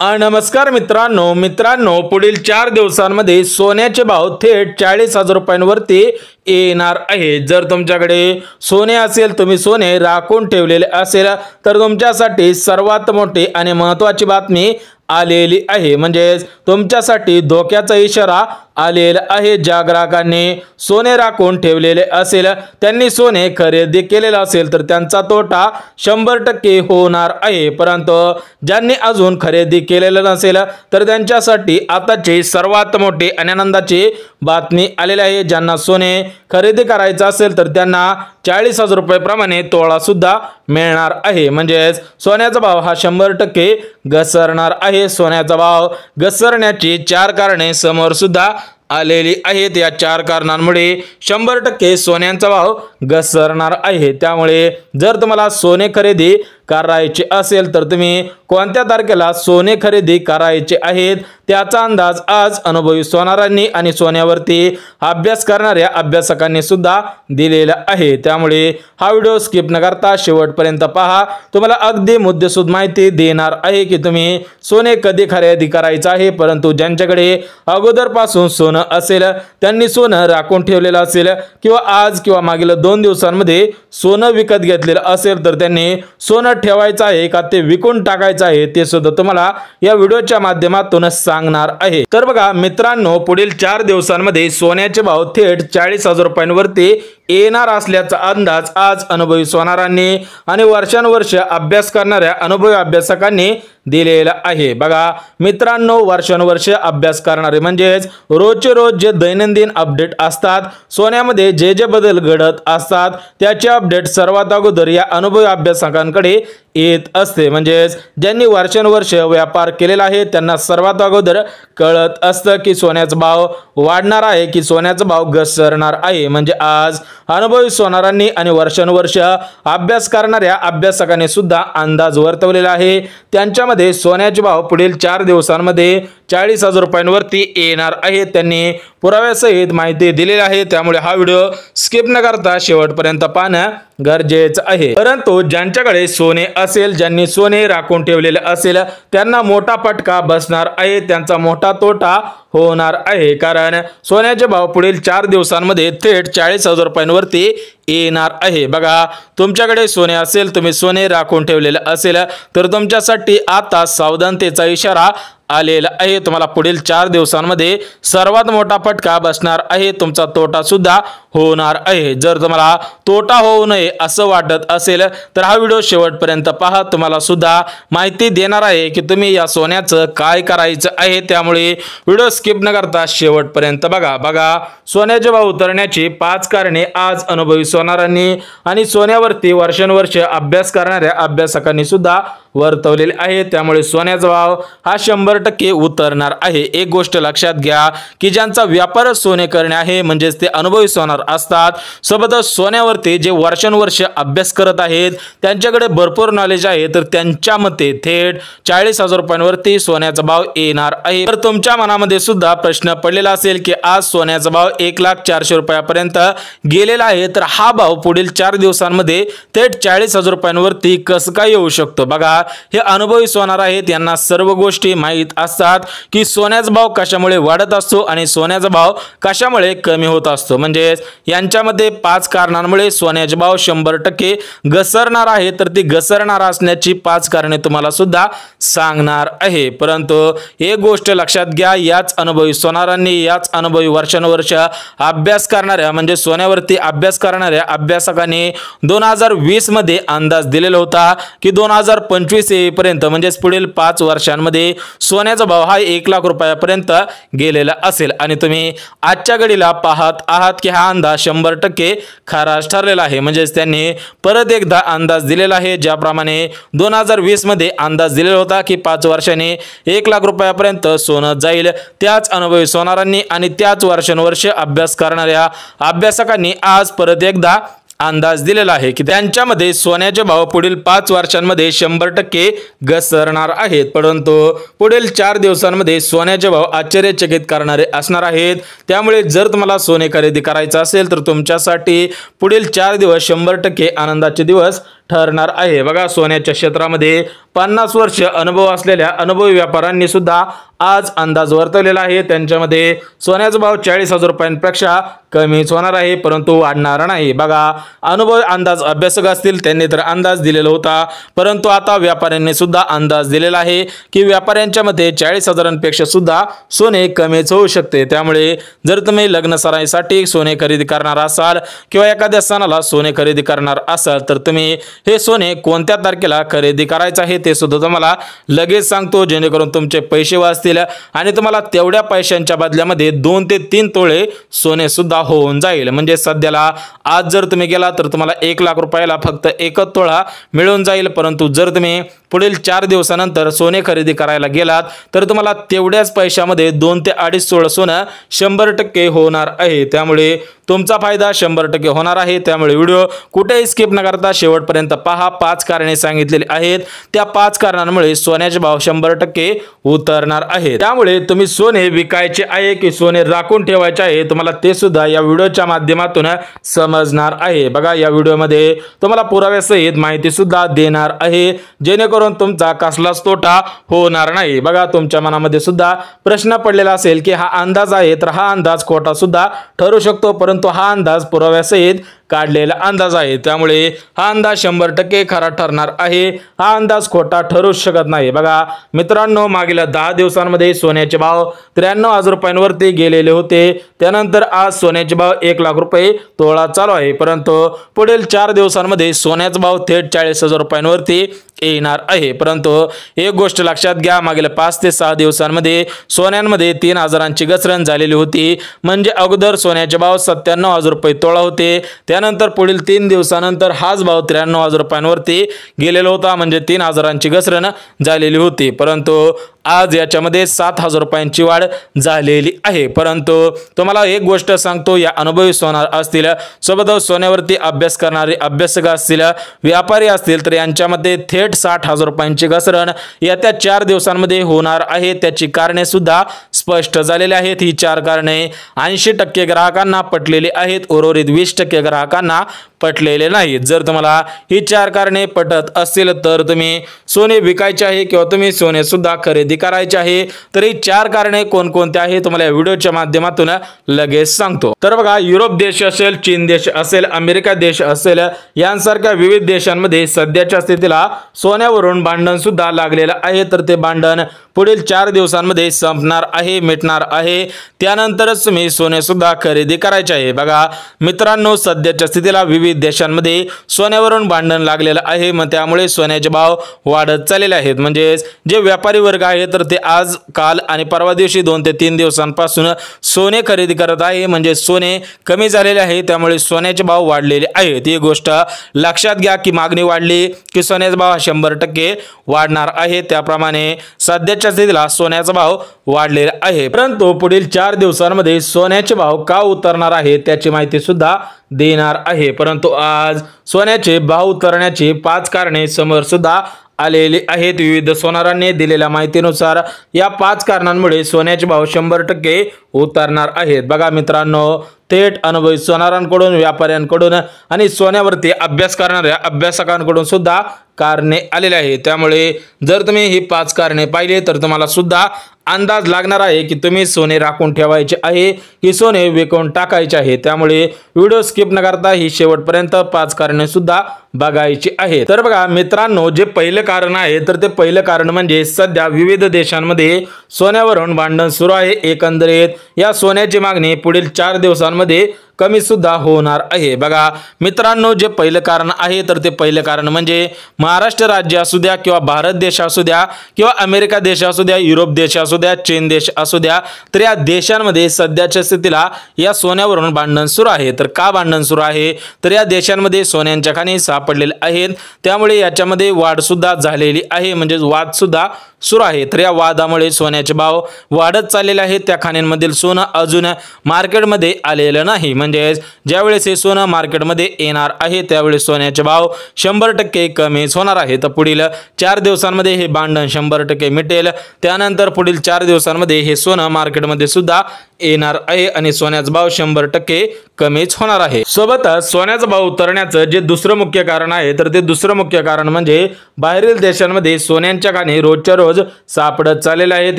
नमस्कार मित्रांनो पुढील 4 दिवसांमध्ये सोन्याचे भाव थेट 40,000 रुपयांवरती येणार आहे। जर तुमच्याकडे सोने असेल, तुम्ही सोने राखून ठेवलेले असेल, तर तुमच्यासाठी सर्वात मोठी आणि महत्त्वाची बातमी आलेली आहे। म्हणजे तुमच्यासाठी धोक्याचा इशारा आलेला आहे। ज्या ग्राहकांनी सोने राखून ठेवलेले असेल, त्यांनी सोने खरेदी केलेले असेल, तर त्यांचा तोटा 100% होणार आहे। परंतु ज्यांनी अजून खरेदी केलेले नसेल, तर त्यांच्यासाठी आताची सर्वात मोठी आणि आनंदाची बातमी आलेली आहे। ज्यांना सोने खरेदी करायचं असेल, तर त्यांना 40,000 रुपये प्रमाणे तोळा सुद्धा मिळणार आहे। म्हणजे सोन्याचा भाव हा 100% घसरणार आहे। सोन्याचा भाव घसरण्याची 4 कारणे समोर सुद्धा आलेली आहेत। या 4 कारणांमुळे 100% सोन्याचा भाव घसरणार आहे। त्यामुळे जर तुम्हाला सोने खरेदी करायचे असेल, तर तुम्ही कोणत्या तारखेला सोने खरेदी करायचे आहेत त्याचा अंदाज आज अनुभवी सोनारांनी आणि सोन्यावरती अभ्यास करणाऱ्या अभ्यासकांनी सुद्धा दिलेला आहे। त्यामुळे हा व्हिडिओ स्किप न करता शेवटपर्यंत पहा। तुम्हाला अगदी मुद्देसूद माहिती देणार आहे की तुम्ही सोने कधी खरेदी करायचे आहे। परंतु ज्यांच्याकडे अगोदरपासून सोनं असेल, त्यांनी सोनं राखून ठेवलेलं असेल, किंवा आज किंवा मागील 2 दिवसांमध्ये सोनं विकत घेतलेलं असेल, तर त्यांनी सोनं ठेवायचं आहे का ते विकून टाकायचं आहे ते सुद्धा तुम्हाला या व्हिडिओच्या माध्यमातून सांगणार आहे। तर बघा मित्रांनो, पुढील 4 दिवसांमध्ये सोन्याचे भाव थेट 40,000 रुपयांवरती येणार असल्याचा अंदाज आज अनुभवी सोनारांनी आणि वर्षानुवर्ष अभ्यास करणाऱ्या अनुभवी अभ्यासकांनी दिलेला आहे। बघा मित्रांनो, वर्षानुवर्ष अभ्यास करणारे म्हणजेच रोजचे रोज जे दैनंदिन अपडेट असतात, सोन्यामध्ये जे जे बदल घडत असतात, त्याचे अपडेट सर्वात अगोदर या अनुभवी अभ्यासकांकडे येत असते। म्हणजेच ज्यांनी वर्षानुवर्ष व्यापार केलेला आहे, त्यांना सर्वात अगोदर कळत असतं की सोन्याचा भाव वाढणार आहे की सोन्याचा भाव घसरणार आहे। म्हणजे आज अनुभवी सोनारांनी आणि वर्षानुवर्ष अभ्यास करणाऱ्या अभ्यासकांनी सुद्धा अंदाज वर्तवलेला आहे। त्यांच्यामध्ये सोन्याचे भाव पुढील 4 दिवसांमध्ये 40,000 रुपयांवरती येणार आहे। त्यांनी पुराव्यासहित माहिती दिलेली आहे। त्यामुळे हा व्हिडिओ स्किप न करता शेवटपर्यंत पाहणं गरजेचं आहे। परंतु ज्यांच्याकडे सोने असेल, ज्यांनी सोने राखून ठेवलेले असेल, त्यांना मोठा फटका बसणार आहे, त्यांचा मोठा तोटा होणार आहे। कारण सोन्याचे भाव पुढील 4 दिवसांमध्ये थेट 40,000 रुपयांवरती येणार आहे। बघा, तुमच्याकडे सोने असेल, तुम्ही सोने राखून ठेवलेले असेल, तर तुमच्यासाठी आता सावधानतेचा इशारा आलेला आहे। तुम्हाला पुढील 4 दिवसांमध्ये सर्वात मोठा फटका बसणार आहे, तुमचा तोटा सुद्धा होणार आहे। जर तुम्हाला तोटा होऊ नये असं वाटत असेल, तर हा व्हिडिओ शेवटपर्यंत पहा। तुम्हाला सुद्धा माहिती देणार आहे की तुम्ही या सोन्याचं काय करायचं आहे। त्यामुळे व्हिडिओ स्किप न करता शेवटपर्यंत बघा सोन्याचे भाव उतरण्याची 5 कारणे आज अनुभवी सोनारांनी आणि सोन्यावरती वर्षानुवर्ष अभ्यास करणाऱ्या अभ्यासकांनी सुद्धा वर्तवलेले आहे। त्यामुळे सोन्याचा भाव हा 100% उतरणार आहे। एक गोष्ट लक्षात घ्या की ज्यांचा व्यापार सोने करणे आहे, म्हणजेच ते अनुभवी सोनार असतात, सोबतच सोन्यावरती जे वर्षानुवर्ष अभ्यास करत आहेत, त्यांच्याकडे भरपूर नॉलेज आहे, तर त्यांच्या मते थेट 40,000 रुपयांवरती सोन्याचा भाव येणार आहे। तर तुमच्या मनामध्ये सुद्धा प्रश्न पडलेला असेल की आज सोन्याचा भाव 1,04,00,000 रुपयापर्यंत गेलेला आहे, तर हा भाव पुढील 4 दिवसांमध्ये थेट 40,000 रुपयांवरती कसं काय येऊ शकतो। बघा, हे अनुभवी सोनार आहेत, यांना सर्व गोष्टी माहित असतात की सोन्याचा भाव कशामुळे वाढत असतो आणि सोन्याचा भाव कशामुळे कमी होत असतो। म्हणजे यांच्यामध्ये 5 कारणांमुळे सोन्याचे भाव 100% घसरणार आहे। तर ती घसरणार असण्याची 5 कारणे तुम्हाला सुद्धा सांगणार आहे। परंतु एक गोष्ट लक्षात घ्या, याच अनुभवी सोनारांनी, याच अनुभवी वर्षानुवर्ष अभ्यास करणाऱ्या म्हणजे सोन्यावरती अभ्यास करणाऱ्या अभ्यासकांनी 2020 मध्ये अंदाज दिलेला होता की 2025 येईपर्यंत म्हणजेच पुढील 5 वर्षांमध्ये सोन्याचा भाव हा 1,00,000 रुपयापर्यंत गेलेला असेल। आणि तुम्ही आजच्या घडीला पाहत आहात की हा अंदाज 100% खराच ठरलेला आहे। म्हणजेच त्यांनी परत एकदा अंदाज दिलेला आहे। ज्याप्रमाणे 2020 मध्ये अंदाज दिलेला होता की 5 वर्षांनी 1,00,000 रुपयापर्यंत सोनं जाईल, त्याच अनुभवी सोनारांनी आणि त्याच वर्षानुवर्ष अभ्यास करणाऱ्या अभ्यासकांनी आज परत एकदा अंदाज दिलेला आहे की त्यांच्यामध्ये सोन्याचे भाव पुढील 5 वर्षांमध्ये 100% घसरणार आहेत। परंतु पुढील 4 दिवसांमध्ये सोन्याचे भाव आश्चर्यचकित करणारे असणार आहेत। त्यामुळे जर तुम्हाला सोने खरेदी करायचे असेल, तर तुमच्यासाठी पुढील 4 दिवस 100% आनंदाचे दिवस ठरणार आहे। बघा सोन्याच्या क्षेत्रामध्ये 50 वर्ष अनुभव असलेल्या अनुभवी व्यापाऱ्यांनी सुद्धा आज अंदाज वर्तवलेला आहे। त्यांच्यामध्ये सोन्याचा भाव 40,000 रुपयांपेक्षा कमीच होणार आहे, परंतु वाढणार नाही। बघा अनुभव अंदाज अभ्यासक असतील त्यांनी तर अंदाज दिलेला होता, परंतु आता व्यापाऱ्यांनी सुद्धा अंदाज दिलेला आहे की व्यापाऱ्यांच्या मध्ये 40,000पेक्षा सुद्धा सोने कमीच होऊ शकते। त्यामुळे जर तुम्ही लग्न सराईसाठी सोने खरेदी करणार असाल किंवा एखाद्या सणाला सोने खरेदी करणार असाल तर तुम्ही हे सोने कोणत्या तारखेला खरेदी करायचे आहे ते सुद्धा तुम्हाला लगेच सांगतो, जेणेकरून तुमचे पैसे वाचतील आणि तुम्हाला तेवढ्या पैशांच्या बदल्यामध्ये 2 ते 3 तोळे सोने सुद्धा होऊन जाईल। म्हणजे सध्याला आज जर तुम्ही गेला तर तुम्हाला 1 लाख रुपयाला फक्त 1 तोळा मिळून जाईल, परंतु जर तुम्ही पुढील 4 दिवसानंतर सोने खरेदी करायला गेलात तर तुम्हाला तेवढ्याच पैशामध्ये 2 ते 2.5 तोळे सोनं 100% होणार आहे। त्यामुळे तुमचा फायदा 100% होणार आहे। त्यामुळे व्हिडिओ कुठेही स्किप न करता शेवटपर्यंत पहा। 5 कारणे सांगितलेली आहेत, त्या 5 कारणांमुळे सोन्याचे भाव 100% उतरणार आहे। त्यामुळे तुम्ही सोने विकायचे आहे की सोने राखून ठेवायचे आहे तुम्हाला ते सुद्धा या व्हिडिओच्या माध्यमातून समजणार आहे। बघा या व्हिडिओमध्ये तुम्हाला पुराव्यासहित माहिती सुद्धा देणार आहे, जेणेकरून तुमचा कसलाच तोटा होणार नाही। बघा तुमच्या मनामध्ये सुद्धा प्रश्न पडलेला असेल की हा अंदाज आहे तर हा अंदाज खोटा सुद्धा ठरू शकतो, परंतु हा अंदाज पुराव्यासहित काढलेला अंदाज आहे। त्यामुळे हा अंदाज 100% खरा ठरणार आहे, हा अंदाज खोटा ठरू शकत नाही। बघा मित्रांनो, मागील 10 दिवसांमध्ये सोन्याचे भाव 93,000 रुपयांवरती गेलेले होते। त्यानंतर आज सोन्याचे भाव 1 लाख रुपये तोळा चालू आहे, परंतु पुढील 4 दिवसांमध्ये सोन्याचा भाव थेट 40,000 रुपयांवरती येणार आहे। परंतु एक गोष्ट लक्षात घ्या, मागील 5 ते 6 दिवसांमध्ये सोन्यामध्ये 3,000ची घसरण झालेली होती। म्हणजे अगोदर सोन्याचे भाव 97,000 रुपये तोळा होते, त्यानंतर पुढील 3 दिवसानंतर हाच भाव 93,000 रुपयांवरती गेलेला होता, म्हणजे 3,000ची घसरण झालेली होती। परंतु आज याच्यामध्ये 7,000 रुपयांची वाढ झालेली आहे। परंतु तुम्हाला एक गोष्ट सांगतो, या अनुभवी सोनार असतील सोबत सोन्यावरती अभ्यास करणारे अभ्यासक असतील व्यापारी असतील तर यांच्यामध्ये थेट 60,000 रुपयांची घसरण येत्या 4 दिवसांमध्ये होणार आहे। त्याची कारणे सुद्धा स्पष्ट झालेली आहेत। ही 4 कारणे 80% ग्राहकांना पटलेली आहेत, उर्वरित 20% ग्राहकांना पटलेले नाहीत। जर तुम्हाला ही 4 कारणे पटत असतील तर तुम्ही सोने विकायचे आहे किंवा तुम्ही सोने सुद्धा खरेदी करायचे आहे, तर ही 4 कारणे कोणकोणती आहे तुम्हाला या व्हिडिओच्या माध्यमातून लगेच सांगतो। तर बघा, युरोप देश असेल, चीन देश असेल, अमेरिका देश असेल, यांसारख्या विविध देशांमध्ये सध्याच्या स्थितीला सोन्यावरून भांडण सुद्धा लागलेलं आहे। तर ते भांडण पुढील 4 दिवसांमध्ये संपणार आहे, मिटणार आहे। त्यानंतरच तुम्ही सोने सुद्धा खरेदी करायचे आहे। बघा मित्रांनो, सध्याच्या स्थितीला विविध देशांमध्ये सोन्यावरून भांडण लागलेलं आहे, मग त्यामुळे सोन्याचे भाव वाढत चाललेले आहेत। म्हणजे जे व्यापारी वर्ग आहे तर ते आज काल आणि परवा दिवशी 2 ते 3 दिवसांपासून सोने खरेदी करत आहे, म्हणजे सोने कमी झालेले आहे, त्यामुळे सोन्याचे भाव वाढलेले आहेत। ही गोष्ट लक्षात घ्या की मागणी वाढली की सोन्याचा भाव 100% वाढणार आहे। त्याप्रमाणे सध्याच्या स्थितीला सोन्याचा भाव वाढलेला आहे, परंतु पुढील 4 दिवसांमध्ये सोन्याचे भाव का उतरणार आहे त्याची माहिती सुद्धा देणार आहे। परंतु आज सोन्याचे भाव उतरण्याची 5 कारणे समोर सुद्धा आलेली आहेत। विविध सोनारांनी दिलेल्या माहितीनुसार या 5 कारणांमुळे सोन्याचे भाव 100% उतरणार आहेत। बघा मित्रांनो, थेट अनुभवी सोनारांकडून, व्यापाऱ्यांकडून आणि सोन्यावरती अभ्यास करणाऱ्या अभ्यासकांकडून सुद्धा कारणे आलेले आहेत। त्यामुळे जर तुम्ही ही 5 कारणे पाहिली तर तुम्हाला सुद्धा अंदाज लागणार आहे की तुम्ही सोने राखून ठेवायचे आहे की सोने विकून टाकायचे आहे। त्यामुळे व्हिडिओ स्किप न करता ही शेवटपर्यंत 5 कारणे सुद्धा बघायची आहे। तर बघा मित्रांनो, जे पहिले कारण आहे तर ते पहिले कारण म्हणजे सध्या विविध देशांमध्ये सोन्यावरून भांडण सुरू आहे। एकंदरीत या सोन्याची मागणी पुढील 4 दिवसांमध्ये कमी सुद्धा होणार आहे। बघा मित्रांनो, जे पहिले कारण आहे तर ते पहिले कारण म्हणजे महाराष्ट्र राज्य असू द्या किंवा भारत देश असू द्या किंवा अमेरिका देश असू द्या, युरोप देश असू द्या, चीन देश असू द्या, तर या देशांमध्ये सध्याच्या स्थितीला या सोन्यावरून भांडण सुरू आहे। तर का भांडण सुरू आहे तर या देशांमध्ये सोन्यांच्या खाणी सापडलेले आहेत, त्यामुळे याच्यामध्ये वाढ सुद्धा झालेली आहे, म्हणजे वाद सुद्धा सुरू आहे। तर या वादामुळे सोन्याचे भाव वाढत चाललेले आहेत। त्या खाणींमधील सोनं अजून मार्केटमध्ये आलेलं नाही, म्हणजे ज्यावेळेस हे सोनं मार्केटमध्ये येणार आहे त्यावेळेस सोन्याचे भाव 100% कमीच होणार आहे। तर पुढील 4 दिवसांमध्ये हे भांडण 100% मिटेल। त्यानंतर पुढील 4 दिवसांमध्ये हे सोनं मार्केटमध्ये सुद्धा येणार आहे आणि सोन्याचा भाव 100% कमीच होणार आहे। सोबतच सोन्याचा भाव उतरण्याचं जे दुसरं मुख्य कारण आहे तर ते दुसरं मुख्य कारण म्हणजे बाहेरील देशांमध्ये सोन्यांच्या खाणी रोजच्या रोज सापडत चाललेले आहेत।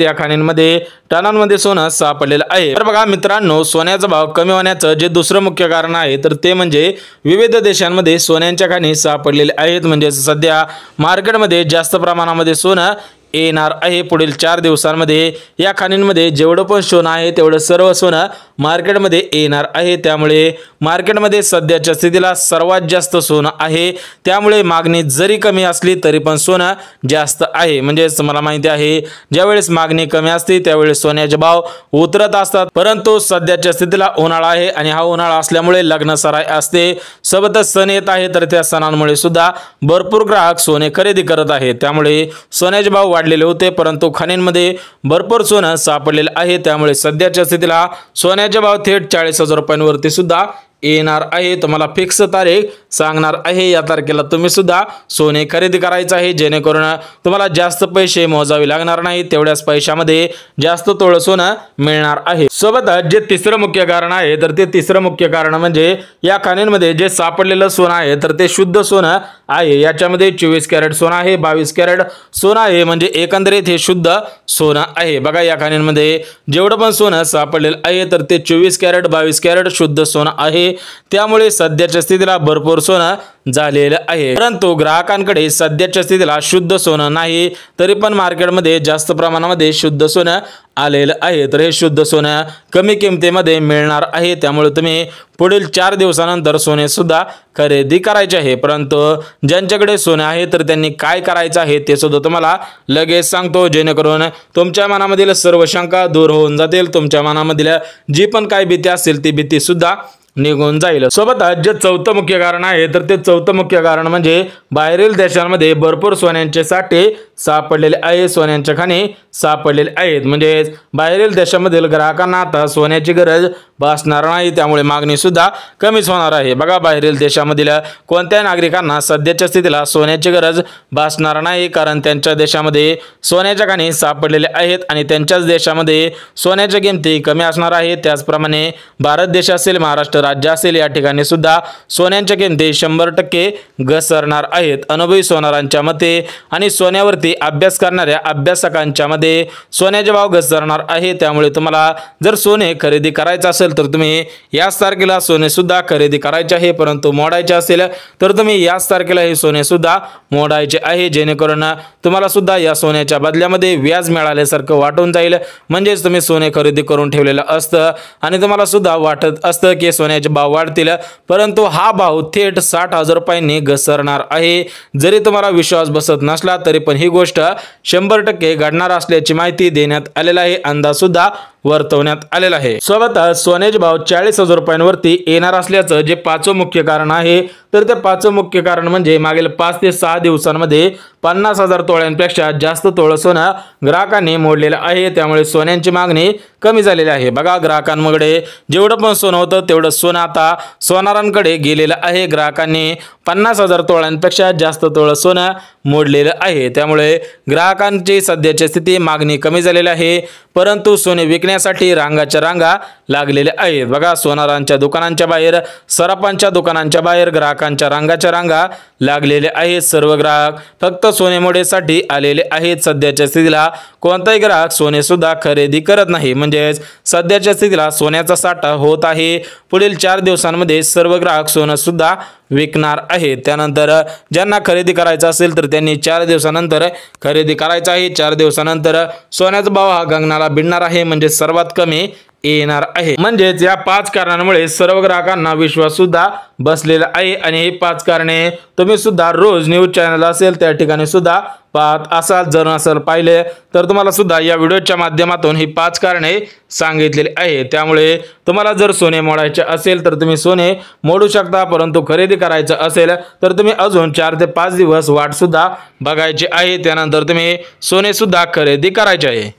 या खाणींमध्ये टनांमध्ये सोनं सापडलेलं आहे। तर बघा मित्रांनो, सोन्याचा भाव कमी होण्याचं जे दुसरं मुख्य कारण आहे तर ते म्हणजे विविध देशांमध्ये सोन्यांच्या खाणी सापडलेले आहेत। म्हणजे सध्या मार्केटमध्ये जास्त प्रमाणामध्ये सोनं येणार आहे। पुढील 4 दिवसांमध्ये या खाणींमध्ये जेवढं पण सोनं आहे तेवढं सर्व सोनं मार्केटमध्ये येणार आहे। त्यामुळे मार्केटमध्ये सध्याच्या स्थितीला सर्वात जास्त सोनं आहे। त्यामुळे मागणी जरी कमी असली तरी पण सोनं जास्त आहे। म्हणजे तुम्हाला माहिती आहे, ज्यावेळेस मागणी कमी असते त्यावेळेस सोन्याचे भाव उतरत असतात। परंतु सध्याच्या स्थितीला उन्हाळा आहे आणि हा उन्हाळा असल्यामुळे लग्न सराई असते, सोबतच सण येत आहे, तर त्या सणांमुळे सुद्धा भरपूर ग्राहक सोने खरेदी करत आहेत। त्यामुळे सोन्याचे भाव वाढलेले होते, परंतु खाणींमध्ये भरपूर सोनं सापडलेलं आहे। त्यामुळे सध्याच्या स्थितीला सोन्याचे भाव थेट 40,000 रुपयांवरती सुद्धा येणार आहे। तुम्हाला फिक्स तारीख सांगणार आहे, या तारखेला तुम्ही सुद्धा सोने खरेदी करायचं आहे, जेणेकरून तुम्हाला जास्त पैसे मोजावे लागणार नाही, तेवढ्याच पैशामध्ये जास्त तोळ सोनं मिळणार आहे। सोबतच जे तिसरं मुख्य कारण आहे तर ते तिसरं मुख्य कारण म्हणजे या खाणींमध्ये जे सापडलेलं सोनं आहे तर ते शुद्ध सोनं आहे। याच्यामध्ये 24 कॅरेट सोनं आहे, 22 कॅरेट सोनं आहे, म्हणजे एकंदरीत हे शुद्ध सोनं आहे। बघा या खाणींमध्ये जेवढं पण सोनं सापडलेलं आहे तर ते 24 कॅरेट 22 कॅरेट शुद्ध सोनं आहे। त्यामुळे सध्याच्या स्थितीला भरपूर सोनं झालेलं आहे। परंतु ग्राहकांकडे सध्याच्या स्थितीला शुद्ध सोनं नाही, तरी पण मार्केटमध्ये जास्त प्रमाणामध्ये शुद्ध सोनं आलेलं आहे। तर हे शुद्ध सोनं कमी किमतीमध्ये मिळणार आहे। त्यामुळे तुम्ही पुढील 4 दिवसानंतर सोने सुद्धा खरेदी करायचे आहे। परंतु ज्यांच्याकडे सोने आहे तर त्यांनी काय करायचं आहे ते सुद्धा तुम्हाला लगेच सांगतो, जेणेकरून तुमच्या मनामधील सर्व शंका दूर होऊन जातील, तुमच्या मनामधील जी पण काही भीती असेल ती भीती सुद्धा निघून जाईल। सोबतच जे चौथं मुख्य कारण आहे तर ते चौथं मुख्य कारण म्हणजे बाहेरील देशांमध्ये भरपूर सोन्यांचे साठे सापडलेले आहे, सोन्यांच्या खाणी सापडलेले आहेत। म्हणजे बाहेरील देशामधील ग्राहकांना आता सोन्याची गरज भासणार नाही, त्यामुळे मागणी सुद्धा कमीच होणार आहे। बघा बाहेरील देशामधील कोणत्याही नागरिकांना सध्याच्या स्थितीला सोन्याची गरज भासणार नाही, कारण त्यांच्या देशामध्ये सोन्याच्या खाणी सापडलेले आहेत आणि त्यांच्याच देशामध्ये सोन्याच्या किमती कमी असणार आहेत। त्याचप्रमाणे भारत देश असेल, महाराष्ट्र राज्य असेल, या ठिकाणी सुद्धा सोन्यांच्या किमती 100% घसरणार आहेत। अनुभवी सोनारांच्या मते आणि सोन्यावरती अभ्यास करणाऱ्या अभ्यासकांच्या मध्ये सोन्याचे भाव घसरणार आहे। त्यामुळे तुम्हाला जर सोने खरेदी करायचं असेल तर तुम्ही याच तारखेला सोने सुद्धा खरेदी करायचे आहे, परंतु मोडायचे असेल तर तुम्ही याच तारखेला हे सोने सुद्धा मोडायचे आहे, जेणेकरून तुम्हाला सुद्धा या सोन्याच्या बदल्यामध्ये व्याज मिळाल्यासारखं वाटून जाईल। म्हणजेच तुम्ही सोने खरेदी करून ठेवलेलं असतं आणि तुम्हाला सुद्धा वाटत असतं की सोन्याचे भाव वाढतील, परंतु हा भाव थेट 60,000 रुपयांनी घसरणार आहे। जरी तुम्हाला विश्वास बसत नसला तरी पण ही गोष्ट 100% घडणार असल्याची माहिती देण्यात आलेली आहे, अंदाज सुद्धा वर्तवण्यात आलेला आहे। सोबतच सोन्याचे भाव 40,000 रुपयांवरती येणार असल्याचं जे पाचवं मुख्य कारण आहे तर ते पाचवं मुख्य कारण म्हणजे मागील 5 ते 6 दिवसांमध्ये 50,000 तोळ्यांपेक्षा जास्त तोळ सोनं ग्राहकांनी मोडलेलं आहे। त्यामुळे सोन्यांची मागणी कमी झालेली आहे। बघा ग्राहकांकडे जेवढं पण सोनं होतं तेवढं सोनं आता सोनारांकडे गेलेलं आहे। ग्राहकांनी 50,000 तोळ्यांपेक्षा जास्त तोळ सोनं मोडलेलं आहे। त्यामुळे ग्राहकांची सध्याची स्थिती मागणी कमी झालेली आहे, परंतु सोने विकण्यासाठी रांगाच्या रांगा लागलेल्या आहेत। बघा सोनारांच्या दुकानांच्या बाहेर, सराफांच्या दुकानांच्या बाहेर ग्राहकांच्या रांगाच्या रांगा लागलेल्या आहेत। सर्व ग्राहक फक्त सोने मोडीसाठी आलेले आहेत। सध्याच्या स्थितीला कोणताही ग्राहक सोने सुद्धा खरेदी करत नाही, म्हणजे सध्याच्या स्थितीला सोन्याचा साठा होत आहे। पुढील 4 दिवसांमध्ये सर्व ग्राहक सोनं सुद्धा विकणार आहेत। त्यानंतर ज्यांना खरेदी करायचं असेल तर त्यांनी 4 दिवसानंतर खरेदी करायचं आहे। 4 दिवसानंतर सोन्याचा भाव हा गगनाला भिडणार आहे, म्हणजे सर्वात कमी येणार आहे। म्हणजेच या 5 कारणांमुळे सर्व ग्राहकांना विश्वास सुद्धा बसलेला आहे आणि ही 5 कारणे तुम्ही सुद्धा रोज न्यूज चॅनल असेल त्या ठिकाणी सुद्धा पाहत असाल, जर नसेल पाहिले तर तुम्हाला सुद्धा या व्हिडिओच्या माध्यमातून ही 5 कारणे सांगितलेली आहे। त्यामुळे तुम्हाला जर सोने मोडायचे असेल तर तुम्ही सोने मोडू शकता, परंतु खरेदी करायचं असेल तर तुम्ही अजून 4 ते 5 दिवस वाट सुद्धा बघायची आहे। त्यानंतर तुम्ही सोने सुद्धा खरेदी करायचे आहे।